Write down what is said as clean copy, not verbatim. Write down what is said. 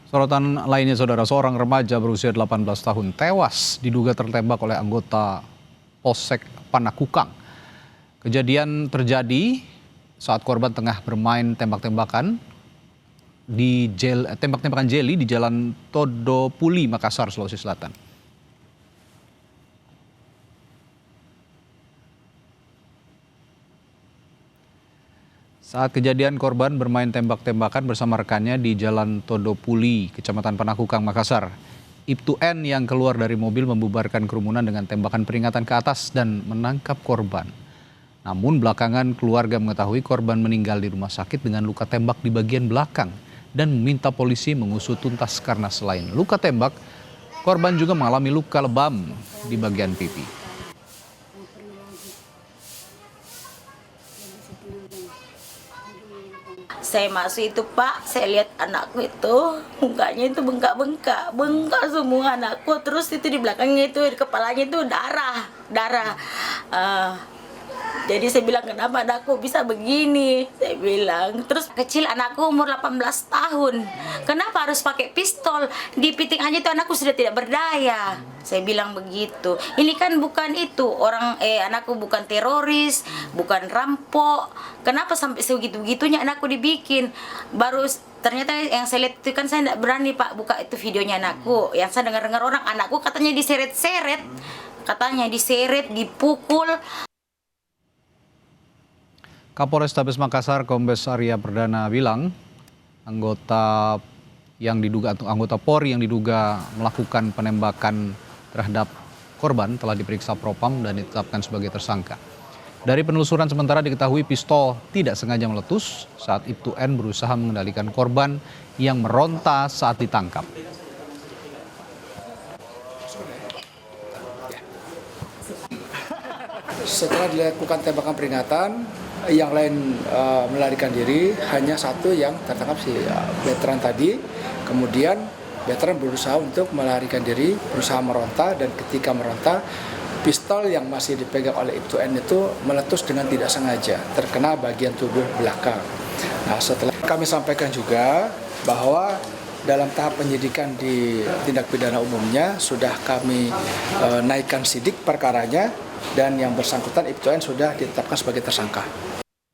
Sorotan lainnya, saudara, seorang remaja berusia 18 tahun tewas diduga tertembak oleh anggota Polsek Panakukang. Kejadian terjadi saat korban tengah bermain tembak-tembakan jeli di Jalan Todopuli, Makassar, Sulawesi Selatan. Saat kejadian, korban bermain tembak-tembakan bersama rekannya di Jalan Todopuli, Kecamatan Panakukang, Makassar. Ibtu N yang keluar dari mobil membubarkan kerumunan dengan tembakan peringatan ke atas dan menangkap korban. Namun belakangan keluarga mengetahui korban meninggal di rumah sakit dengan luka tembak di bagian belakang dan meminta polisi mengusut tuntas karena selain luka tembak, korban juga mengalami luka lebam di bagian pipi. Saya masuk itu, Pak, saya lihat anakku itu mukanya itu bengkak semua anakku, terus itu di belakangnya itu, di kepalanya itu darah. Jadi saya bilang, kenapa anakku bisa begini? Saya bilang, terus kecil anakku umur 18 tahun. Kenapa harus pakai pistol? Di piting aja itu anakku sudah tidak berdaya. Saya bilang begitu. Ini kan bukan itu, anakku bukan teroris, bukan rampok. Kenapa sampai segitu-gitunya anakku dibikin? Baru ternyata yang saya lihat itu kan saya tidak berani, Pak, buka itu videonya anakku. Yang saya dengar orang anakku katanya diseret-seret. Katanya diseret, dipukul. Kapolrestabes Makassar, Kombes Arya Perdana bilang anggota Polri yang diduga melakukan penembakan terhadap korban telah diperiksa Propam dan ditetapkan sebagai tersangka. Dari penelusuran sementara diketahui pistol tidak sengaja meletus saat Ibtu N berusaha mengendalikan korban yang meronta saat ditangkap. Setelah dilakukan tembakan peringatan, yang lain melarikan diri, hanya satu yang tertangkap, si veteran tadi. Kemudian veteran berusaha untuk melarikan diri, berusaha meronta, dan ketika meronta, pistol yang masih dipegang oleh Ibtu N itu meletus dengan tidak sengaja, terkena bagian tubuh belakang. Nah, setelah kami sampaikan juga bahwa dalam tahap penyidikan di tindak pidana umumnya sudah kami naikkan sidik perkaranya, dan yang bersangkutan Ibtu N sudah ditetapkan sebagai tersangka.